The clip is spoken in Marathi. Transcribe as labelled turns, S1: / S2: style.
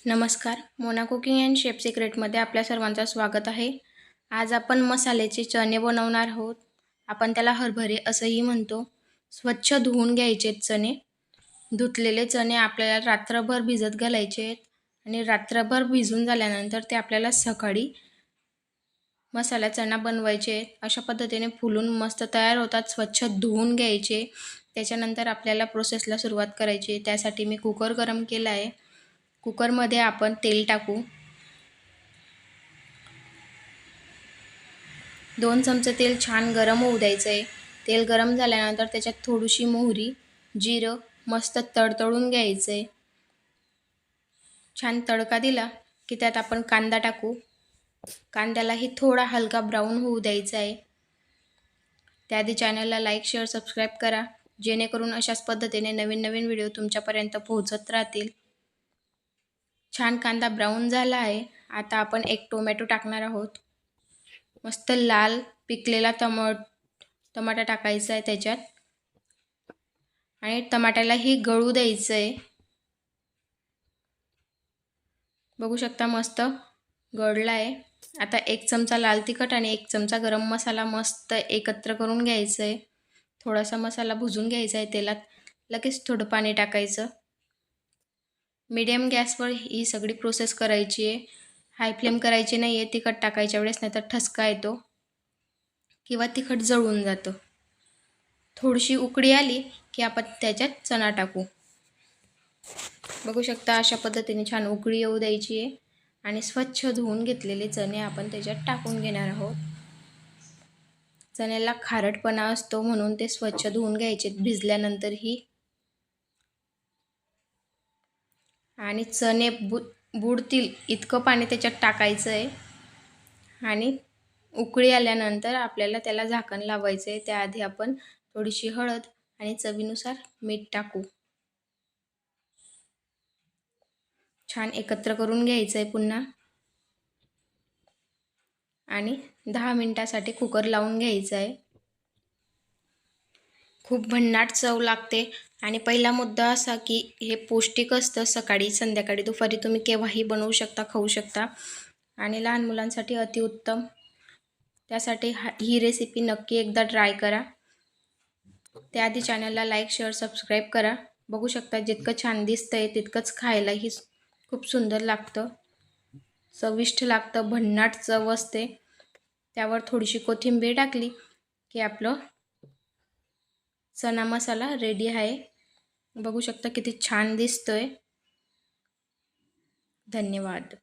S1: नमस्कार, मोना कुकिंग अँड शेफ सिक्रेटमध्ये आपल्या सर्वांचं स्वागत आहे। आज आपण मसाल्याचे चणे बनवणार आहोत। आपण त्याला हरभरे असंही म्हणतो। स्वच्छ धुवून घ्यायचे चणे। धुतलेले चणे आपल्याला रात्रभर भिजत घालायचे आहेत आणि रात्रभर भिजून झाल्यानंतर ते आपल्याला सकाळी मसाला चणा बनवायचे आहेत। अशा पद्धतीने फुलून मस्त तयार होतात। स्वच्छ धुवून घ्यायचे। त्याच्यानंतर आपल्याला प्रोसेसला सुरुवात करायची आहे। त्यासाठी मी कुकर गरम केला आहे। कुकरमध्ये आपण तेल टाकू। 2 चमचे तेल छान गरम होऊ द्यायचं आहे। तेल गरम झाल्यानंतर त्याच्यात थोडीशी मोहरी, जिरं मस्त तडतडून घ्यायचं आहे। छान तडका दिला की त्यात आपण कांदा टाकू। कांद्यालाही थोडा हलका ब्राऊन होऊ द्यायचा आहे। त्याआधी चॅनलला लाईक, शेअर, सबस्क्राईब करा, जेणेकरून अशाच पद्धतीने नवीन नवीन व्हिडिओ तुमच्यापर्यंत पोहोचत राहतील। छान कांदा ब्राऊन झाला आहे। आता आपण एक टोमॅटो टाकणार आहोत। मस्त लाल पिकलेला टमाटा टाकायचा आहे त्याच्यात आणि टमाट्यालाही गळू द्यायचं आहे। बघू शकता मस्त गळला आहे। आता 1 चमचा लाल तिखट आणि 1 चमचा गरम मसाला मस्त एकत्र करून घ्यायचं आहे। थोडासा मसाला भुजून घ्यायचा आहे तेलात, लगेच थोडं पाणी टाकायचं। मीडियम गॅसवर ही सगळी प्रोसेस करायची आहे। हाय फ्लेम करायची नाही आहे तिखट टाकायच्या वेळेस, नाहीतर ठसका येतो किंवा तिखट जळून जातं। थोडीशी उकळी आली की आपण त्याच्यात चणा टाकू। बघू शकता अशा पद्धतीने छान उकळी येऊ द्यायची आहे आणि स्वच्छ धुवून घेतलेले चणे आपण त्याच्यात टाकून घेणार आहोत। चण्याला खारटपणा असतो म्हणून ते स्वच्छ धुवून घ्यायचे भिजल्यानंतरही। आणि चणे बुडतील इतकं पाणी त्याच्यात टाकायचं आहे आणि उकळी आल्यानंतर आपल्याला त्याला झाकण लावायचं आहे। त्याआधी आपण थोडीशी हळद आणि चवीनुसार मीठ टाकू। छान एकत्र करून घ्यायचं आहे पुन्हा आणि 10 मिनिटासाठी कुकर लावून घ्यायचा आहे। खूप भन्नाट चव लागते आणि पहिला मुद्दा असा की हे पौष्टिक असतं। सकाळी, संध्याकाळी, दुपारी तुम्ही केव्हाही बनवू शकता, खाऊ शकता आणि लहान मुलांसाठी अतिउत्तम। त्यासाठी ही रेसिपी नक्की एकदा ट्राय करा। त्याआधी चॅनलला लाईक, शेअर, सबस्क्राईब करा। बघू शकता जितकं छान दिसतंय तितकंच खायलाही खूप सुंदर लागतं, चविष्ट लागतं, भन्नाट चव असते। त्यावर थोडीशी कोथिंबीर टाकली की आपलं चणा मसाला रेडी आहे। बघू शकता किती छान दिसतोय। धन्यवाद।